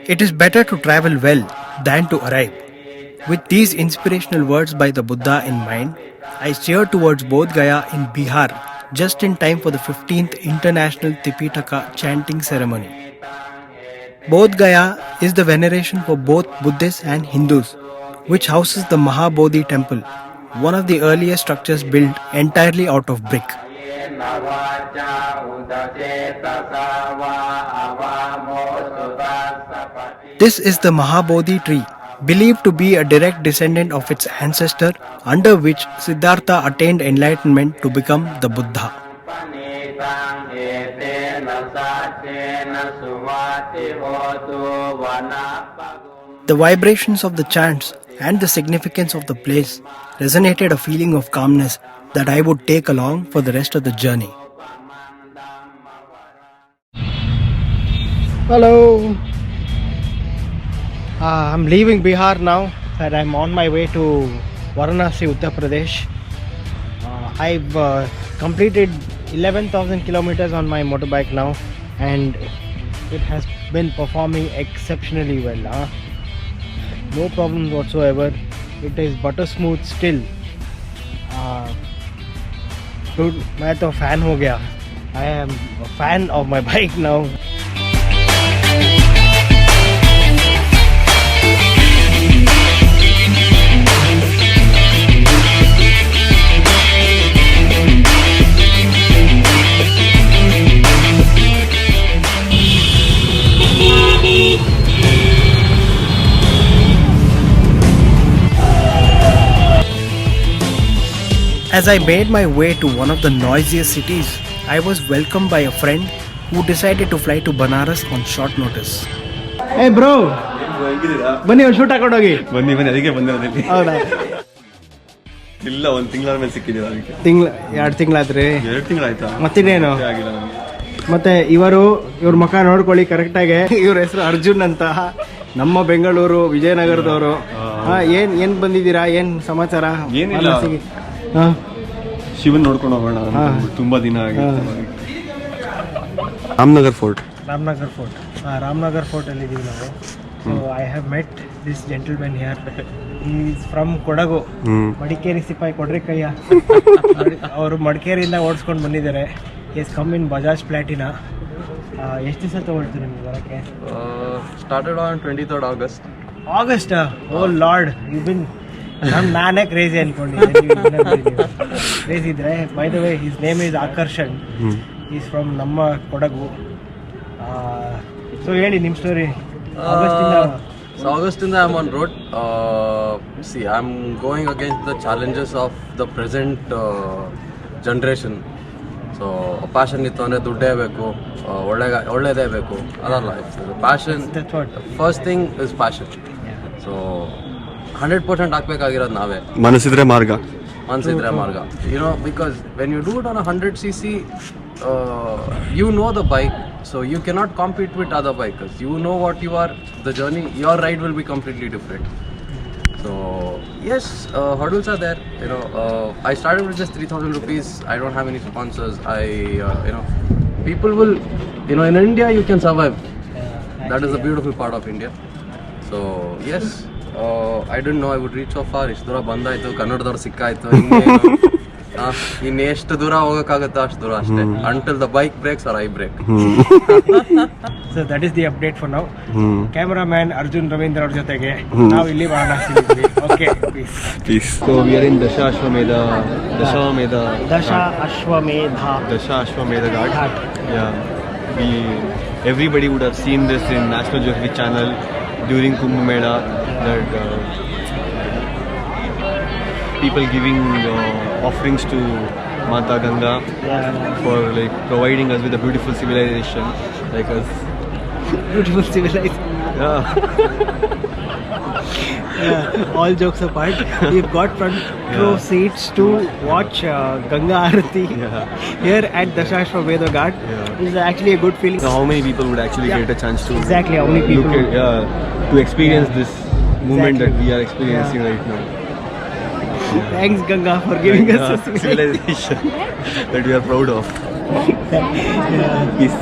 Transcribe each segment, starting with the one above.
It is better to travel well than to arrive. With these inspirational words by the Buddha in mind, I steered towards Bodh Gaya in Bihar just in time for the 15th International Tipitaka chanting ceremony. Bodh Gaya is the veneration for both Buddhists and Hindus, which houses the Mahabodhi temple, one of the earliest structures built entirely out of brick. This is the Mahabodhi tree, believed to be a direct descendant of its ancestor, under which Siddhartha attained enlightenment to become the Buddha. The vibrations of the chants and the significance of the place resonated a feeling of calmness that I would take along for the rest of the journey. Hello! I'm leaving Bihar now and I'm on my way to Varanasi, Uttar Pradesh. I've completed 11,000 kilometers on my motorbike now and it has been performing exceptionally well. No problems whatsoever. It is butter smooth still. Dude, मैं तो fan हो गया. I am a fan of my bike now. As I made my way to one of the noisiest cities, I was welcomed by a friend who decided to fly to Banaras on short notice. Hey bro! ಬನ್ನಿ ಒಂದು shoot ಹಾಕೊಂಡೋಗಿ. ಬನ್ನಿ ಅದಕ್ಕೆ ಬಂದೆ. ಹೌದಾ? ಇಲ್ಲ, ಒಂದು ತಿಂಗಳ ಮೇಲೆ ಸಿಕ್ಕಿದ್ದೀವಿ ಅದಕ್ಕೆ. 2 ತಿಂಗಳಾದ್ರಿ? 2 ತಿಂಗಳಾಯ್ತಾ? ಮತ್ತಿನ್ನೇನು? ಮತ್ತೆ ಇವ್ರ ಮುಖ ನೋಡ್ಕೊಳ್ಳಿ ಕರೆಕ್ಟಾಗಿ. ಇವ್ರ ಹೆಸರು ಅರ್ಜುನ್ ಅಂತ, ನಮ್ಮ ಬೆಂಗಳೂರು ವಿಜಯನಗರದವರು. ಏನ್ ಬಂದಿದ್ದೀರಾ, ಏನ್ ಸಮಾಚಾರ? ಏನಿಲ್ಲ, ಶಿವನ್ ನೋಡ್ಕೊಂಡು ಹೋಗೋಣ, ತುಂಬಾ ದಿನ ಆಗಿತ್ತು. ರಾಮನಗರ್ ಫೋರ್ಟ್ ಅಲ್ಲಿ ಇದೀವಿ ನಾವು. So I have met this gentleman here. He is from Kodagu, Madikeri ಸಿಪಾಯಿ ಕೊಡ್ರಿಕಯ್ಯ. ಅವರು ಮಡಿಕೇರಿಯಿಂದ ಓಡಿಸ್ಕೊಂಡು ಬಂದಿದ್ದಾರೆ. Yes come in Bajaj Platina. ಎಷ್ಟು ದಿವಸ ತಗೊಳ್ತು ನಿಮ್ಗೆ ಬರೋಕ್ಕೆ? Started on 23rd August. Oh lord, you been. ನಾನೇ ಕ್ರೇಜಿ ಅನ್ಕೊಂಡಿದ್ದೆ. ಕ್ರೇಜಿ ಇದ್ರೆ. By the way, his name is Akarshan. Is from ನಮ್ಮ ಕೊಡಗು. ಸೊ ಹೇಳಿ ನಿಮ್ಮ story. August I'm on road. See, I'm going against the challenges of the present generation. So passion ಇತ್ತು ಅಂದರೆ ದುಡ್ಡೇ ಬೇಕು, ಒಳ್ಳೇದೇ ಬೇಕು, ಅದಲ್ಲ. Passion, first thing is passion. So 100% ಹಾಕ್ಬೇಕಾಗಿರೋದು ನಾವೇ. ಮನಸ್ಸಿದ್ರೆ ಮಾರ್ಗ. You know, because when you do it on a 100cc, you know the bike, so you cannot compete with other bikers. You know what you are, the journey, your ride will be completely different. So yes, hurdles are there. You know, I started with just 3,000 rupees. I don't have any sponsors. You know, people will, you know, in India you can survive. That is the beautiful part of India. So yes, I didn't know I would reach so far. ಇಷ್ಟು ದೂರ ಬಂದಾಯ್ತು, ಕನ್ನಡದವ್ರು ಸಿಕ್ಕಾಯ್ತು. ಇನ್ನು ಎಷ್ಟು ದೂರ ಹೋಗೋಕ್ಕಾಗುತ್ತೋ ಅಷ್ಟು ದೂರ ಅಷ್ಟೇ. Until the bike breaks or I break. So that is the update for now. Cameraman Arjun Ravindra ಅವ್ರ ಜೊತೆಗೆ ನಾವು ಇಲ್ಲಿ Varanasi. Okay, peace. So we are in Dasha Ashwamedha Ghat. Yeah, everybody would have seen this in National Geographic Channel during Kumbh Mela, that people giving offerings to Mata Ganga for like providing us with a beautiful civilization like us. Beautiful civilization. All jokes apart, we've got front row seats to watch Ganga Aarati here at Dashashwamedha Ghat. This is actually a good feeling. So how many people would actually get a chance to Exactly, how many people? look at, to experience this moment that we are experiencing right now? Thanks Ganga for giving us this civilization that we are proud of. Peace.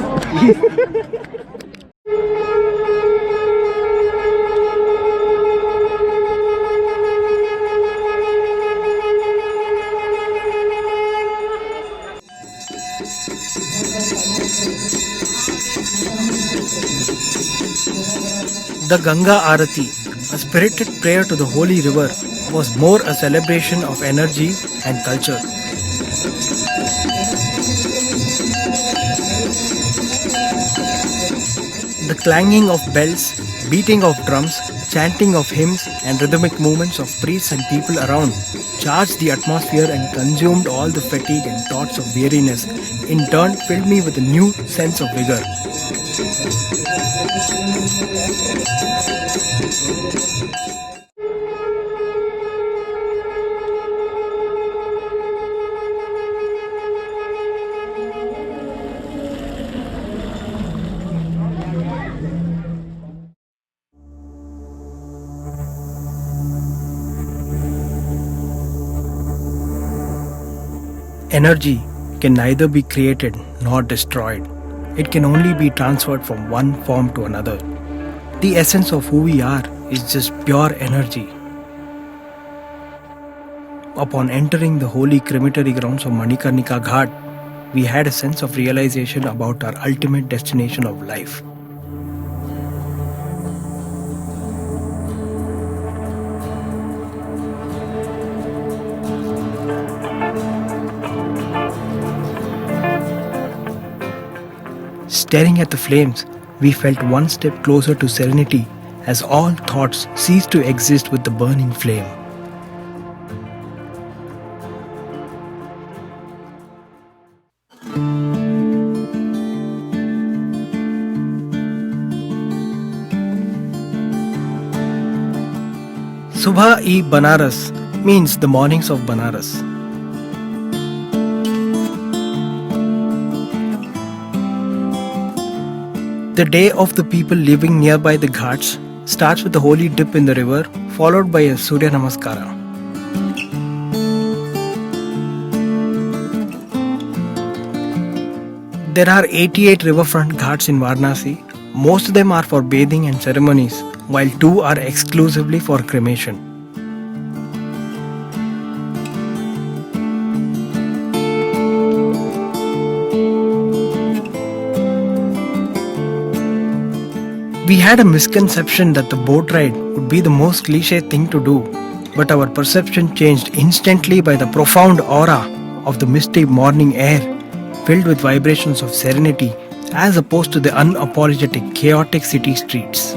The Ganga Arati, a spirited prayer to the holy river, was more a celebration of energy and culture. The clanging of bells, beating of drums, chanting of hymns, and rhythmic movements of priests and people around charged the atmosphere and consumed all the fatigue and thoughts of weariness. In turn, filled me with a new sense of vigor. Energy can neither be created nor destroyed. It can only be transferred from one form to another. The essence of who we are is just pure energy. Upon entering the holy crematory grounds of Manikarnika Ghat, we had a sense of realization about our ultimate destination of life. Staring at the flames, we felt one step closer to serenity as all thoughts ceased to exist with the burning flame. Subha-e-Banaras means the mornings of Banaras. The day of the people living nearby the ghats starts with a holy dip in the river, followed by a Surya Namaskara. There are 88 riverfront ghats in Varanasi. Most of them are for bathing and ceremonies, while 2 are exclusively for cremation. We had a misconception that the boat ride would be the most cliché thing to do, but our perception changed instantly by the profound aura of the misty morning air, filled with vibrations of serenity, as opposed to the unapologetic, chaotic city streets.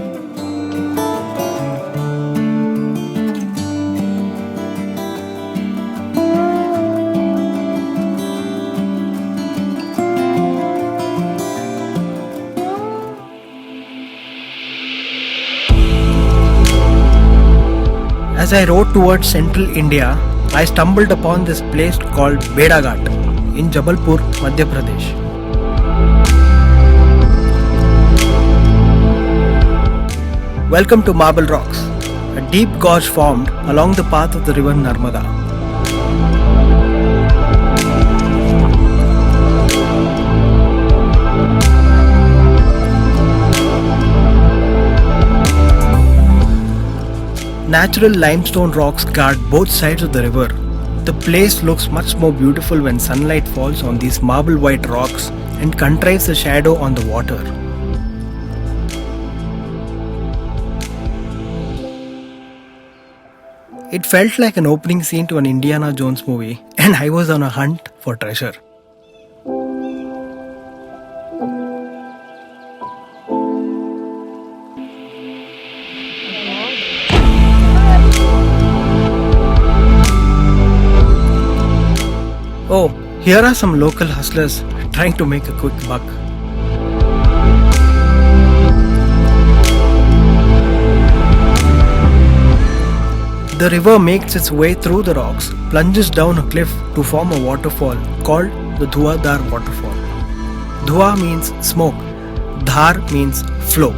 As I rode towards central India, I stumbled upon this place called Beda Ghat in Jabalpur, Madhya Pradesh. Welcome to Marble Rocks, a deep gorge formed along the path of the river Narmada. Natural limestone rocks guard both sides of the river. The place looks much more beautiful when sunlight falls on these marble white rocks and contrives a shadow on the water. It felt like an opening scene to an Indiana Jones movie, and I was on a hunt for treasure. Oh, here are some local hustlers trying to make a quick buck. The river makes its way through the rocks, plunges down a cliff to form a waterfall called the Dhuadhar waterfall. Dhua means smoke, Dhar means flow.